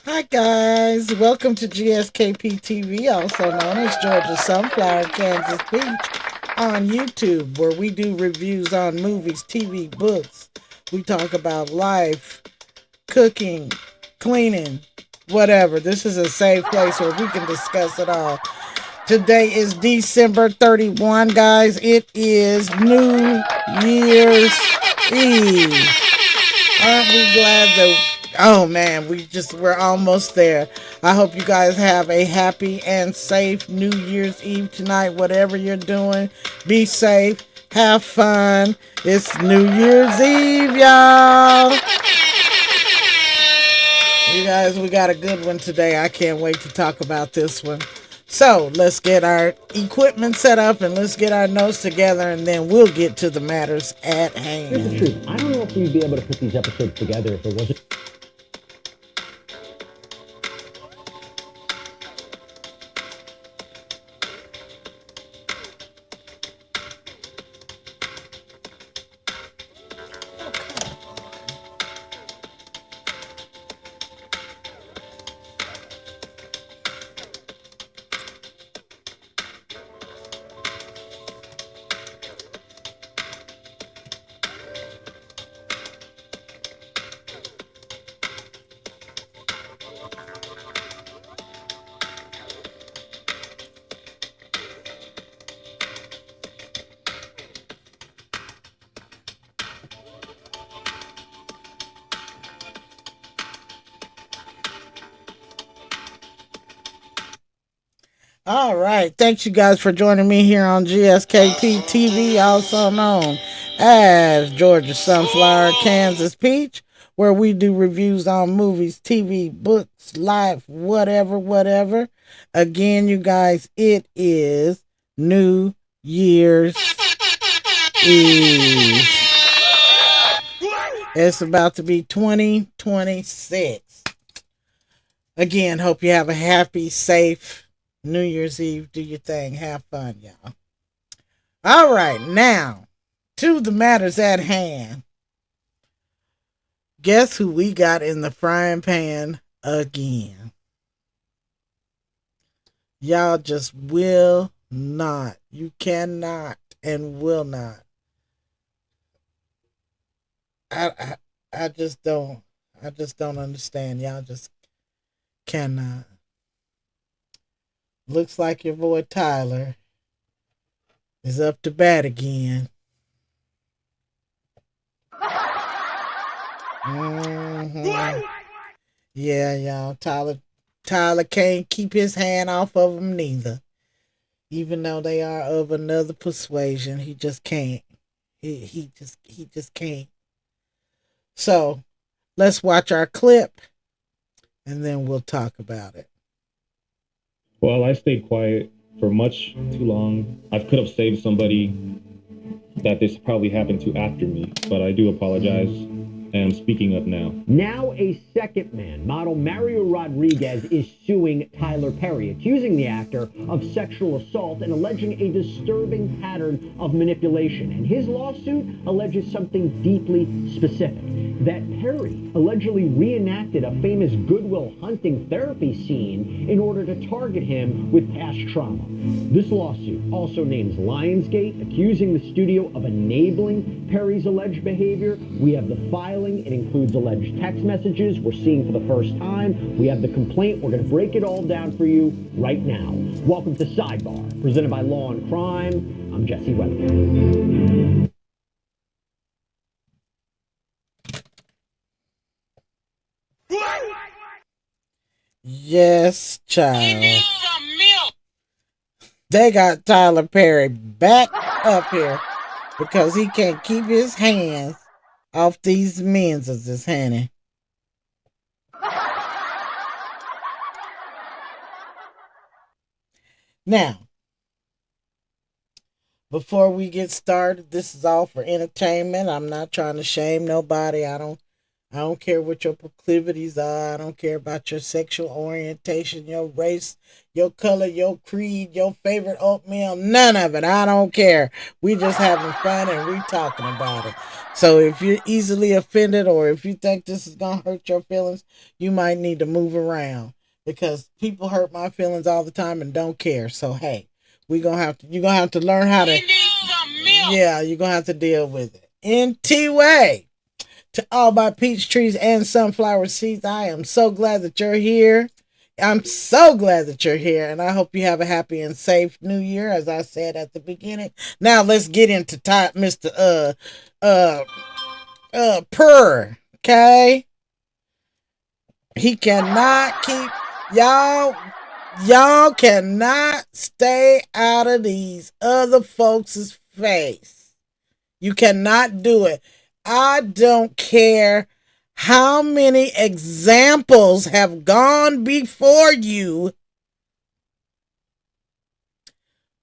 Hi guys, welcome to GSKP TV, also known as Georgia Sunflower Kansas Peach, on YouTube, where we do reviews on movies, TV, books. We talk about life, cooking, cleaning, whatever. This is a safe place where we can discuss it all. Today is December 31, guys. It is New Year's Eve. Aren't we glad that oh man, we're almost there. I hope you guys have a happy and safe New Year's Eve tonight. Whatever you're doing, be safe, have fun. It's New Year's Eve, y'all. You guys, we got a good one today. I can't wait to talk about this one. So let's get our equipment set up and let's get our notes together, and then we'll get to the matters at hand. Here's the truth. I don't know if we'd be able to put these episodes together if it wasn't. All right. Thanks, you guys, for joining me here on GSKP TV, also known as Georgia Sunflower Kansas Peach, where we do reviews on movies, TV, books, life, whatever, whatever. Again, you guys, it is New Year's Eve. It's about to be 2026. Again, hope you have a happy, safe New Year's Eve. Do your thing. Have fun, y'all. All right, now to the matters at hand. Guess who we got in the frying pan again? Y'all just will not. You cannot and will not. I just don't. I just don't understand. Y'all just cannot. Looks like your boy Tyler is up to bat again. Mm-hmm. Yeah, y'all. Tyler can't keep his hand off of them neither. Even though they are of another persuasion, he just can't. He just can't. So let's watch our clip and then we'll talk about it. Well, I stayed quiet for much too long. I could have saved somebody that this probably happened to after me, but I do apologize. And I'm speaking up now. Now a second man, model Mario Rodriguez, is suing Tyler Perry, accusing the actor of sexual assault and alleging a disturbing pattern of manipulation. And his lawsuit alleges something deeply specific, that Perry allegedly reenacted a famous Goodwill Hunting therapy scene in order to target him with past trauma. This lawsuit also names Lionsgate, accusing the studio of enabling Perry's alleged behavior. We have the filing. It includes alleged text messages we're seeing for the first time. We have the complaint. We're going to break it all down for you right now. Welcome to Sidebar, presented by Law and Crime. I'm Jesse Weber. Yes, child. They got Tyler Perry back up here because he can't keep his hands off these men's of this honey. Now, before we get started, this is all for entertainment. I'm not trying to shame nobody. I don't care what your proclivities are. I don't care about your sexual orientation, your race, your color, your creed, your favorite oatmeal. None of it. I don't care. We just having fun and we talking about it. So if you're easily offended or if you think this is going to hurt your feelings, you might need to move around because people hurt my feelings all the time and don't care. So, hey, you're going to have to learn how to, yeah, you're going to have to deal with it. In T-Way. To all my peach trees and sunflower seeds, I am so glad that you're here. I'm so glad that you're here, and I hope you have a happy and safe new year, as I said at the beginning. Now let's get into Mr. Purr. Okay? He cannot keep y'all cannot stay out of these other folks' face. You cannot do it. I don't care how many examples have gone before you.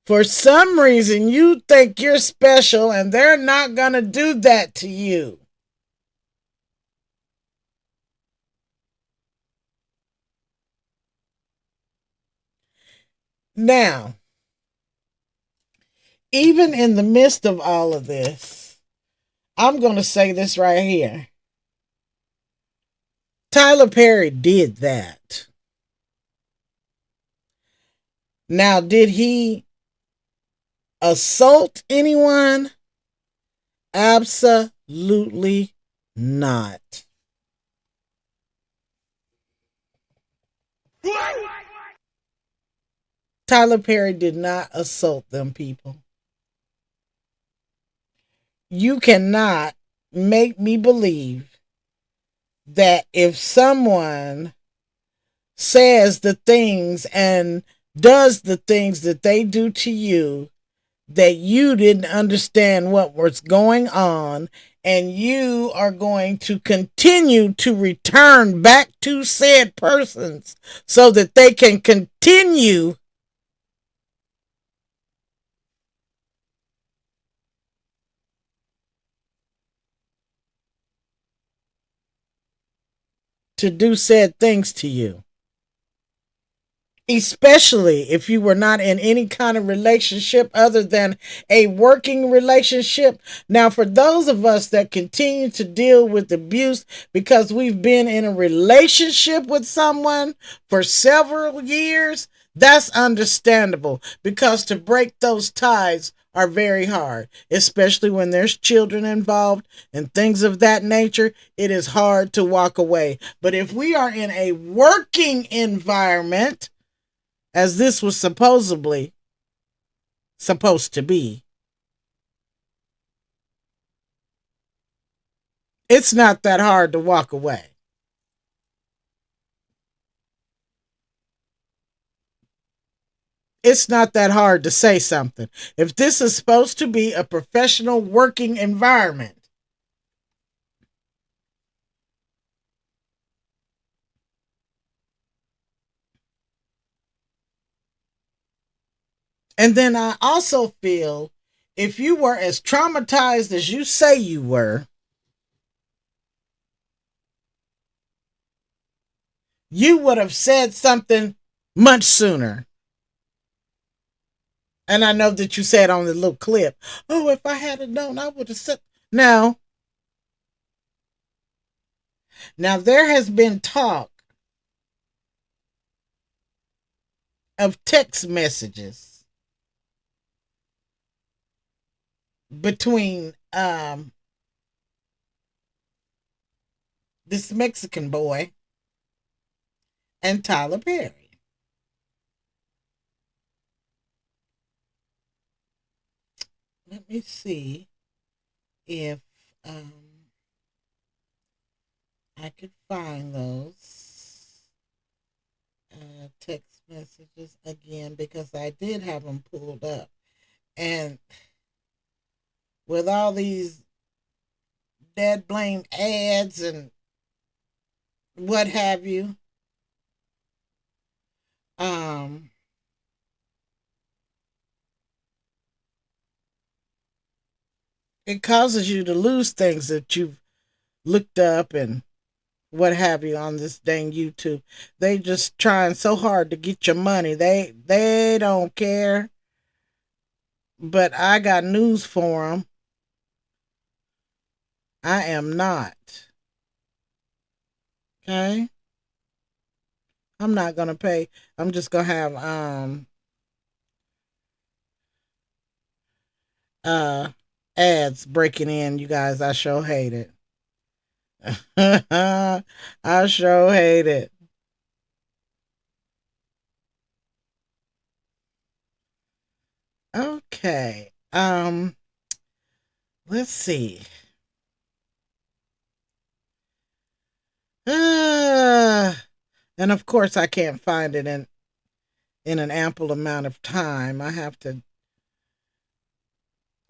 For some reason, you think you're special and they're not going to do that to you. Now, even in the midst of all of this, I'm going to say this right here. Tyler Perry did that. Now, did he assault anyone? Absolutely not. Tyler Perry did not assault them people. You cannot make me believe that if someone says the things and does the things that they do to you, that you didn't understand what was going on and you are going to continue to return back to said persons so that they can continue to do said things to you. Especially if you were not in any kind of relationship other than a working relationship. Now, for those of us that continue to deal with abuse because we've been in a relationship with someone for several years, that's understandable because to break those ties are very hard, especially when there's children involved and things of that nature. It is hard to walk away. But if we are in a working environment, as this was supposed to be, it's not that hard to walk away. It's not that hard to say something. If this is supposed to be a professional working environment, and then I also feel if you were as traumatized as you say you were, you would have said something much sooner. And I know that you said on the little clip, oh, if I had known, I would have said. Now, there has been talk of text messages between this Mexican boy and Tyler Perry. Let me see if I could find those text messages again because I did have them pulled up. And with all these dead blame ads and what have you, it causes you to lose things that you've looked up and what have you on this dang YouTube. They just trying so hard to get your money. They don't care. But I got news for them. I am not. Okay? I'm not going to pay. I'm just going to have uh ads breaking in, you guys. I sure hate it. I sure hate it. Okay. Let's see. And of course I can't find it in an ample amount of time. I have to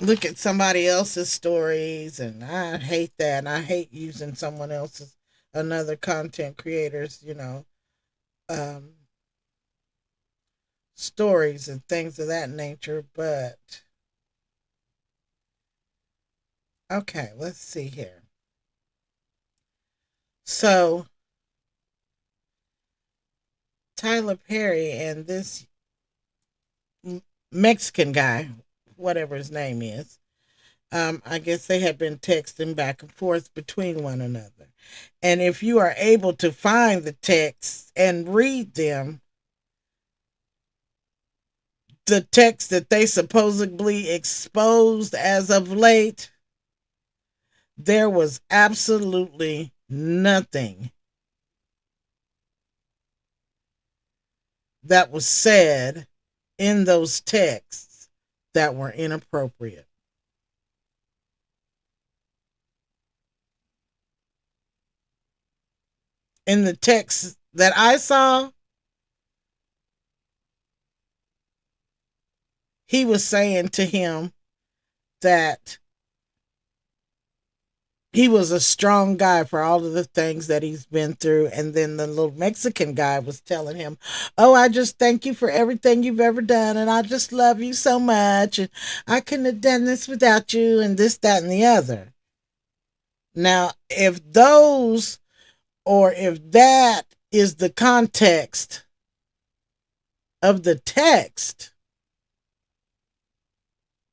look at somebody else's stories, and I hate that. And I hate using someone else's, another content creators, um stories and things of that nature. But okay, let's see here. So Tyler Perry and this Mexican guy, whatever his name is, I guess they have been texting back and forth between one another. And if you are able to find the texts and read them, the text that they supposedly exposed as of late, there was absolutely nothing that was said in those texts that were inappropriate. In the text that I saw, he was saying to him that he was a strong guy for all of the things that he's been through. And then the little Mexican guy was telling him, "Oh, I just thank you for everything you've ever done. And I just love you so much. And I couldn't have done this without you, and this, that, and the other." Now, if those, or if that is the context of the text,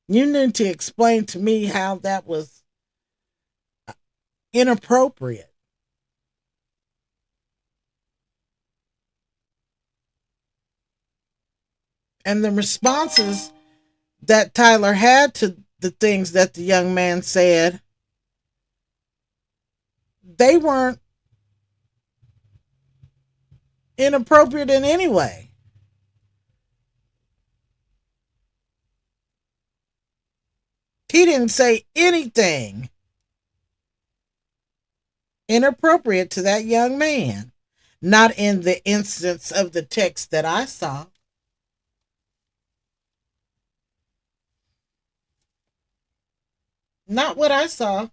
you need to explain to me how that was inappropriate. And the responses that Tyler had to the things that the young man said, they weren't inappropriate in any way. He didn't say anything inappropriate to that young man. Not in the instance of the text that I saw. Not what I saw.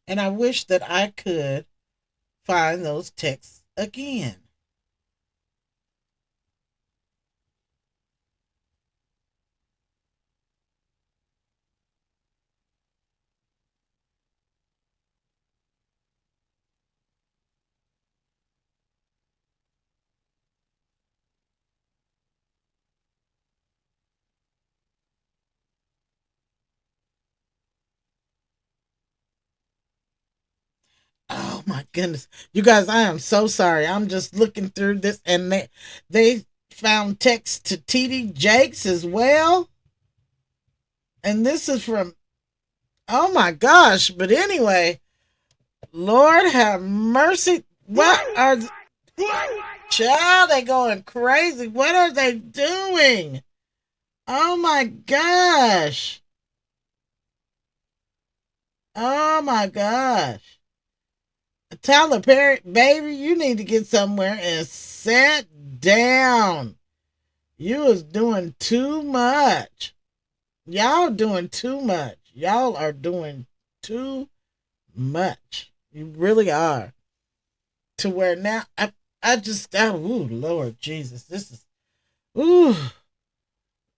And I wish that I could find those texts again. Oh my goodness. You guys, I am so sorry. I'm just looking through this, and they found text to TD Jakes as well. And this is from, oh my gosh. But anyway, Lord have mercy. What are child, they going crazy. What are they doing? Oh my gosh. Oh my gosh. Tyler Perry, baby, you need to get somewhere and sit down. You is doing too much. Y'all doing too much. Y'all are doing too much. You really are. To where now I just, oh, ooh, Lord Jesus, this is, ooh,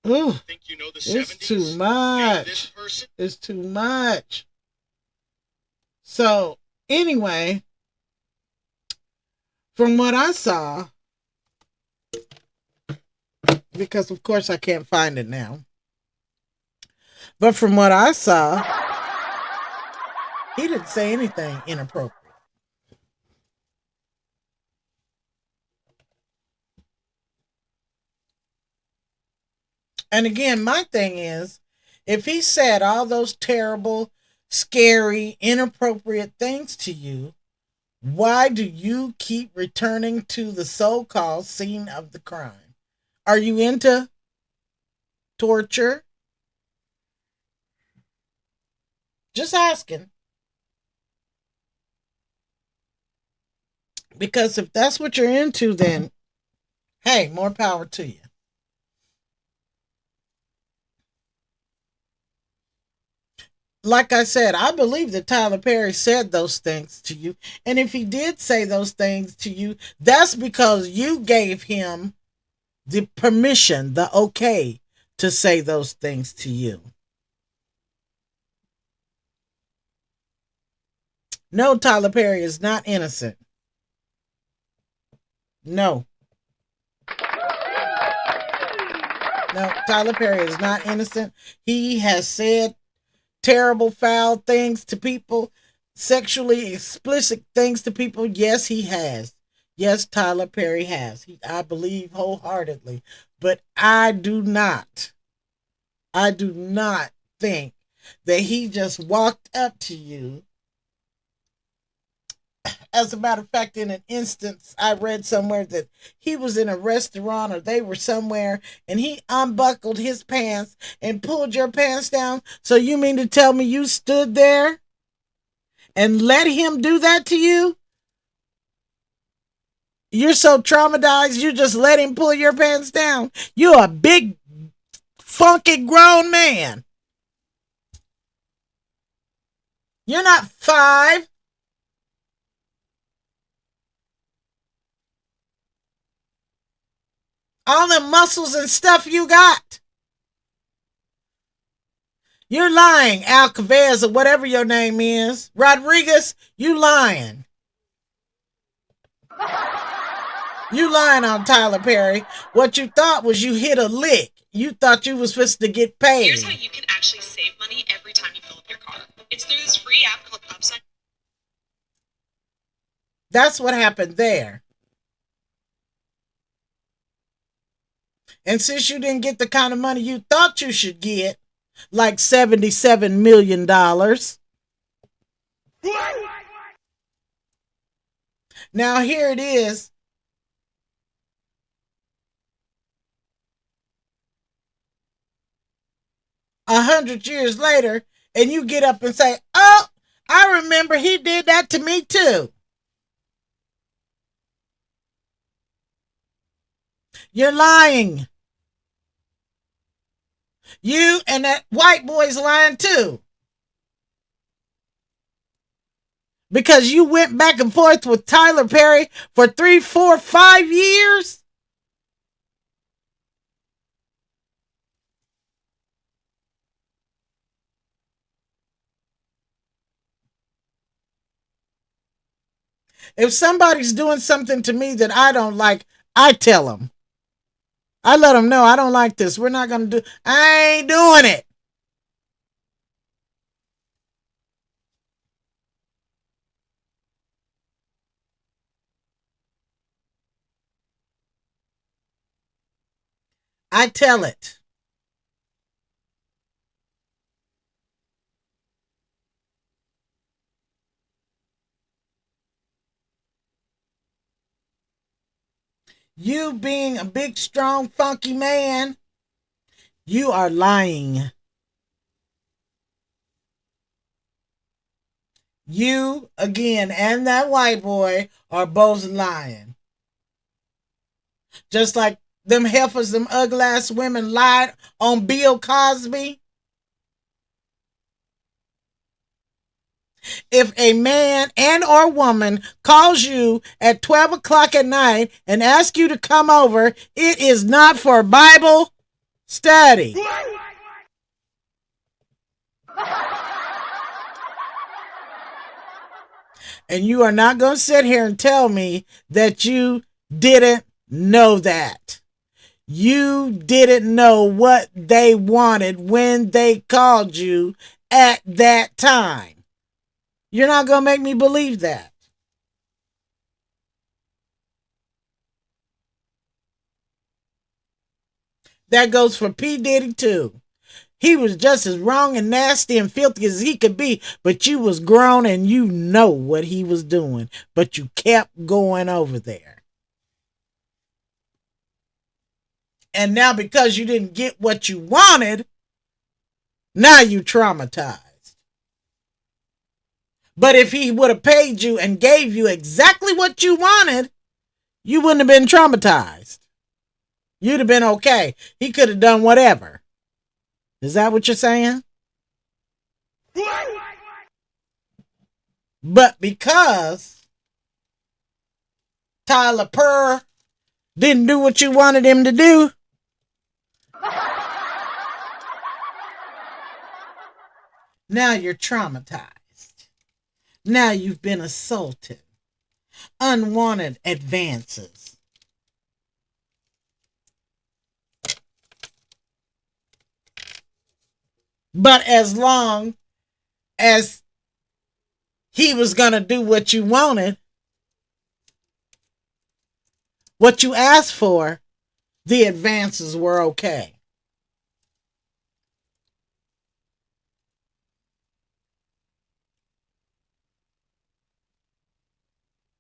ooh, think you know the it's 70s? Too much. It's too much. So anyway, from what I saw, because of course I can't find it now, but from what I saw, he didn't say anything inappropriate. And again, my thing is, if he said all those terrible, scary, inappropriate things to you, why do you keep returning to the so-called scene of the crime? Are you into torture? Just asking. Because if that's what you're into, then, hey, more power to you. Like I said, I believe that Tyler Perry said those things to you. And if he did say those things to you, that's because you gave him the permission, the okay to say those things to you. No, Tyler Perry is not innocent. No. No, Tyler Perry is not innocent. He has said terrible, foul things to people, sexually explicit things to people. Yes, he has. Yes, Tyler Perry has. I believe wholeheartedly. But I do not think that he just walked up to you. As a matter of fact, in an instance, I read somewhere that he was in a restaurant or they were somewhere and he unbuckled his pants and pulled your pants down. So you mean to tell me you stood there and let him do that to you? You're so traumatized, you just let him pull your pants down. You're a big, funky grown man. You're not 5. All the muscles and stuff you got. You're lying, Alcavez, or whatever your name is. Rodriguez, you lying. You lying on Tyler Perry. What you thought was you hit a lick. You thought you was supposed to get paid. Here's how you can actually save money every time you fill up your car. It's through this free app called Upside. That's what happened there. And since you didn't get the kind of money you thought you should get, like $77 million, now here it is. $100 years later, and you get up and say, oh, I remember he did that to me too. You're lying. You and that white boy's lying too. Because you went back and forth with Tyler Perry for 3, 4, 5 years. If somebody's doing something to me that I don't like, I tell them. I let them know I don't like this. We're not going to do. I ain't doing it. I tell it. You being a big, strong, funky man, you are lying. You, again, and that white boy are both lying. Just like them heifers, them ugly ass women lied on Bill Cosby. If a man and or woman calls you at 12 o'clock at night and asks you to come over, it is not for Bible study. And you are not going to sit here and tell me that you didn't know that. You didn't know what they wanted when they called you at that time. You're not going to make me believe that. That goes for P. Diddy too. He was just as wrong and nasty and filthy as he could be, but you was grown and you know what he was doing, but you kept going over there. And now because you didn't get what you wanted, now you traumatized. But if he would have paid you and gave you exactly what you wanted, you wouldn't have been traumatized. You'd have been okay. He could have done whatever. Is that what you're saying? But because Tyler Perry didn't do what you wanted him to do, now you're traumatized. Now you've been assaulted. Unwanted advances. But as long as he was going to do what you wanted, what you asked for, the advances were okay.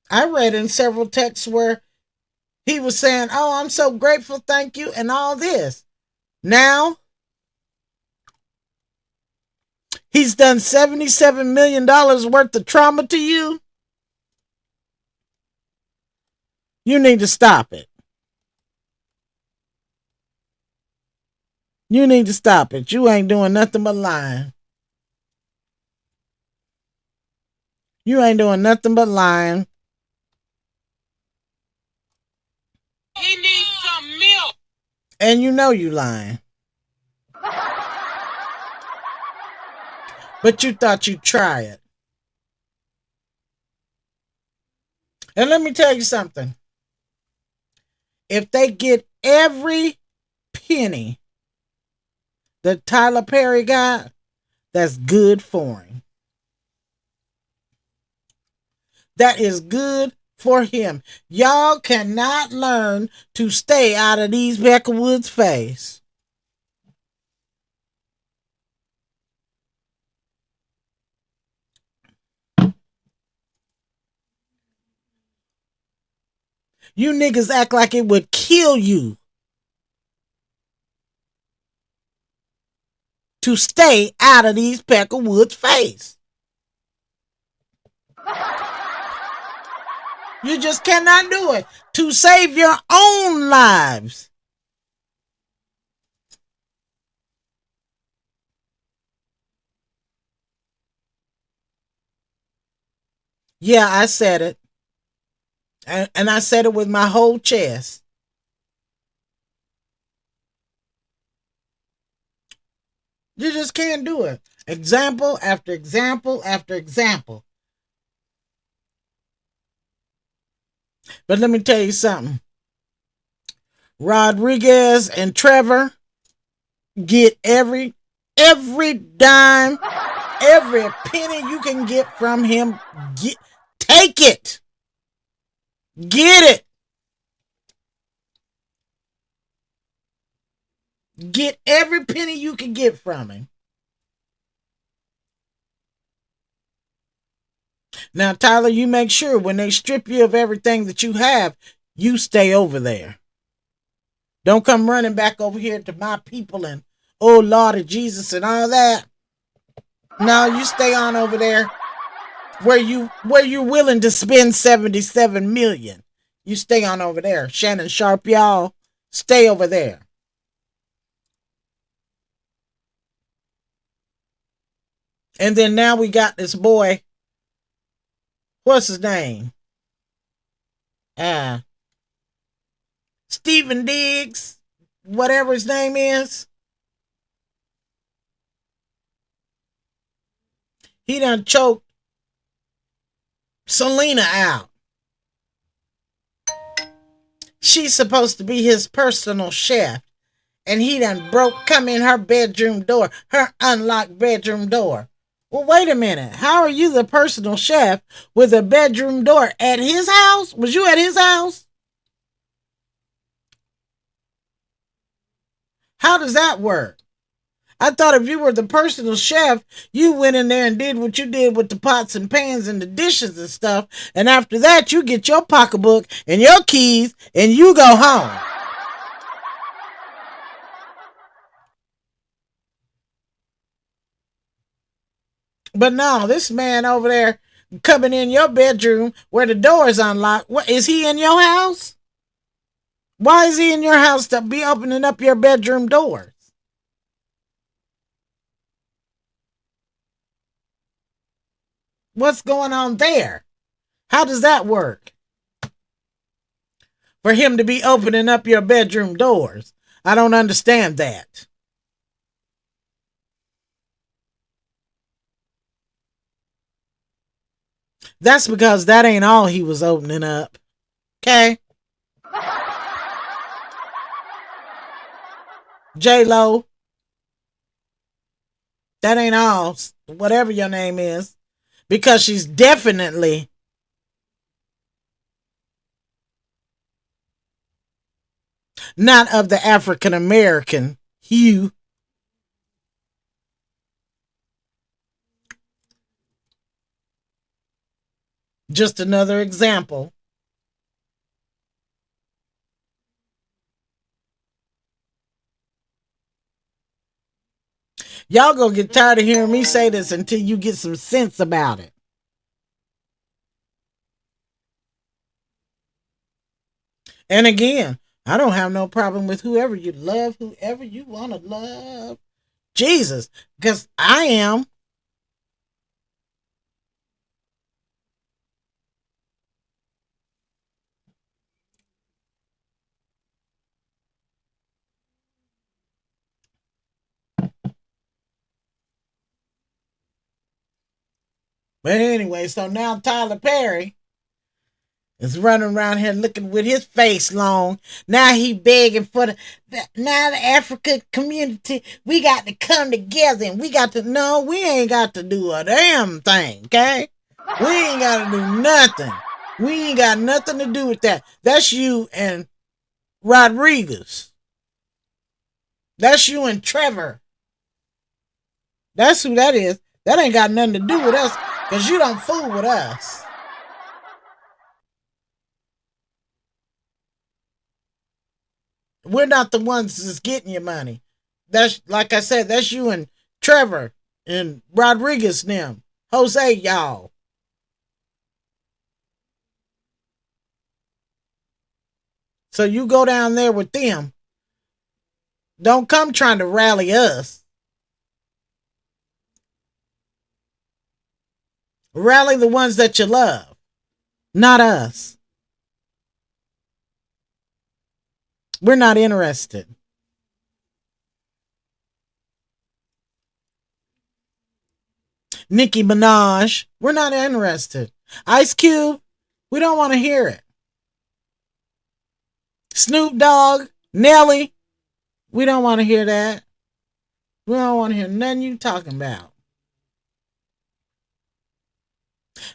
I read in several texts where he was saying, "Oh, I'm so grateful, thank you," and all this. Now, he's done $77 million worth of trauma to you. You need to stop it. You need to stop it. You ain't doing nothing but lying. You ain't doing nothing but lying. He needs some milk. And you know you lying. But you thought you'd try it. And let me tell you something. If they get every penny that Tyler Perry got, that's good for him. That is good for him. Y'all cannot learn to stay out of these Beckerwoods' face. You niggas act like it would kill you to stay out of these Beckerwoods' face. You just cannot do it to save your own lives. Yeah, I said it. And I said it with my whole chest. You just can't do it. Example after example after example. But let me tell you something. Rodriguez and Trevor get every dime, every penny you can get from him. Take it. Get it. Get every penny you can get from him. Now, Tyler, you make sure when they strip you of everything that you have, you stay over there. Don't come running back over here to my people and, oh, Lord of Jesus and all that. No, you stay on over there where you're willing to spend $77 million. You stay on over there. Shannon Sharpe, y'all, stay over there. And then now we got this boy. What's his name? Stephen Diggs, whatever his name is. He done choked Selena out. She's supposed to be his personal chef. And he done come in her bedroom door, her unlocked bedroom door. Well, wait a minute. How are you the personal chef with a bedroom door at his house? Was you at his house? How does that work? I thought if you were the personal chef, you went in there and did what you did with the pots and pans and the dishes and stuff. And after that, you get your pocketbook and your keys and you go home. But no, this man over there coming in your bedroom where the door is unlocked. What, is he in your house? Why is he in your house to be opening up your bedroom doors? What's going on there? How does that work? For him to be opening up your bedroom doors. I don't understand that. That's because that ain't all he was opening up. Okay? J-Lo. That ain't all. Whatever your name is. Because she's definitely not of the African American hue. Just another example. Y'all gonna get tired of hearing me say this until you get some sense about it. And again, I don't have no problem with whoever you love, whoever you want to love. Jesus, because I am. But anyway, so now Tyler Perry is running around here looking with his face long. Now he begging for now the African community, we got to come together and we ain't got to do a damn thing, okay? We ain't got to do nothing. We ain't got nothing to do with that. That's you and Rodriguez. That's you and Trevor. That's who that is. That ain't got nothing to do with us because you don't fool with us. We're not the ones that's getting your money. That's, like I said, that's you and Trevor and Rodriguez them. Jose, y'all. So you go down there with them. Don't come trying to rally us. Rally the ones that you love, not us. We're not interested. Nicki Minaj, we're not interested. Ice Cube, we don't want to hear it. Snoop Dogg, Nelly, we don't want to hear that. We don't want to hear nothing you talking about.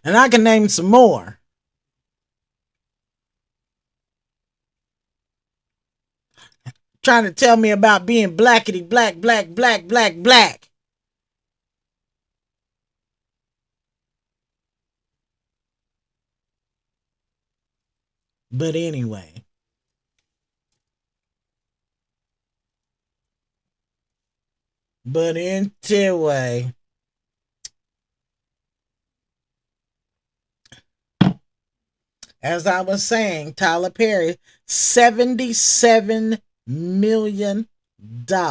And I can name some more. Trying to tell me about being blackety black, black, black, black, black. But anyway. As I was saying, Tyler Perry, $77 million. The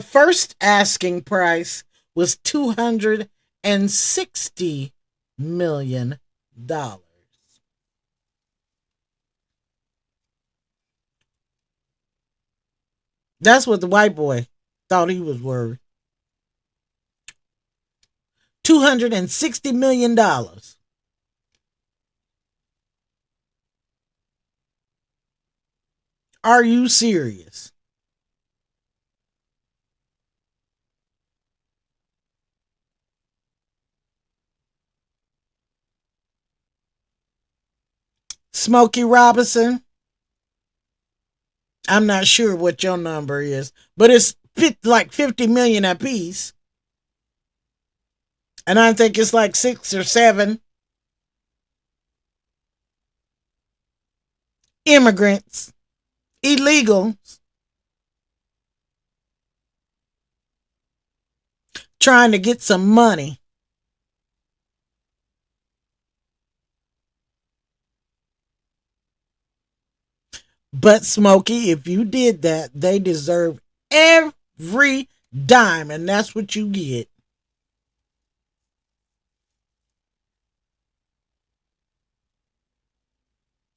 first asking price was $260 million. That's what the white boy thought he was worth. $260 million. Are you serious? Smokey Robinson, I'm not sure what your number is, but it's like 50 million a piece. And I think it's like 6 or 7 immigrants, illegals, trying to get some money. But Smokey, if you did that, they deserve every dime, and that's what you get.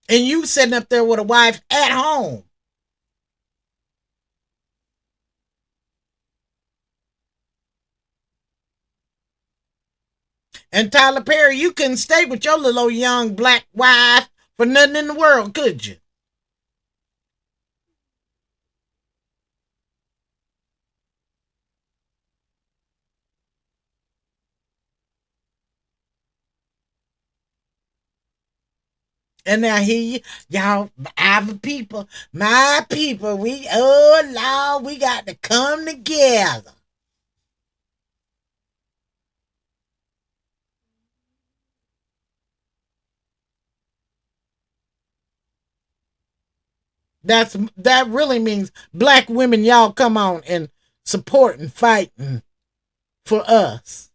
And you sitting up there with a wife at home. And Tyler Perry, you couldn't stay with your little old young black wife for nothing in the world, could you? And now here y'all, our people, my people, oh Lord, we got to come together. That really means black women, y'all come on and support and fighting for us.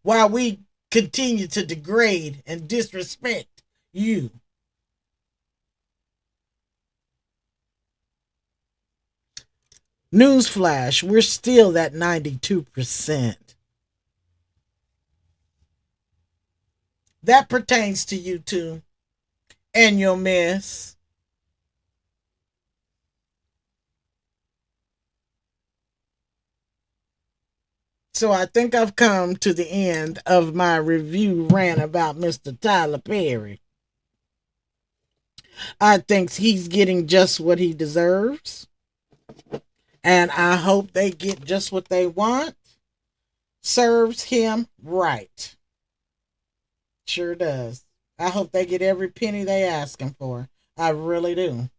While we continue to degrade and disrespect you. Newsflash, we're still at 92%. That pertains to you too and your mess. So I think I've come to the end of my review rant about Mr. Tyler Perry. I think he's getting just what he deserves. And I hope they get just what they want. Serves him right. Sure does. I hope they get every penny they asking for. I really do.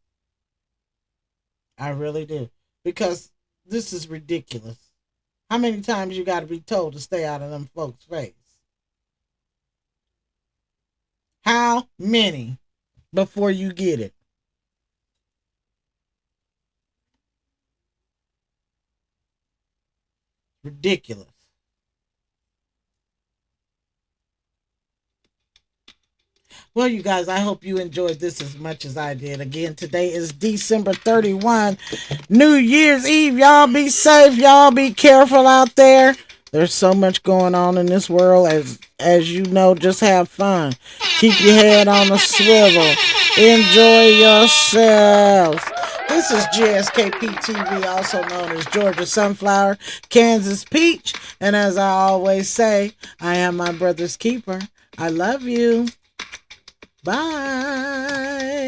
I really do. Because this is ridiculous. How many times you got to be told to stay out of them folks' face? How many before you get it? Ridiculous. Well, you guys, I hope you enjoyed this as much as I did. Again, today is December 31, New Year's Eve. Y'all be safe. Y'all be careful out there. There's so much going on in this world. As you know, just have fun. Keep your head on a swivel. Enjoy yourselves. This is GSKP TV, also known as Georgia Sunflower, Kansas Peach. And as I always say, I am my brother's keeper. I love you. Bye.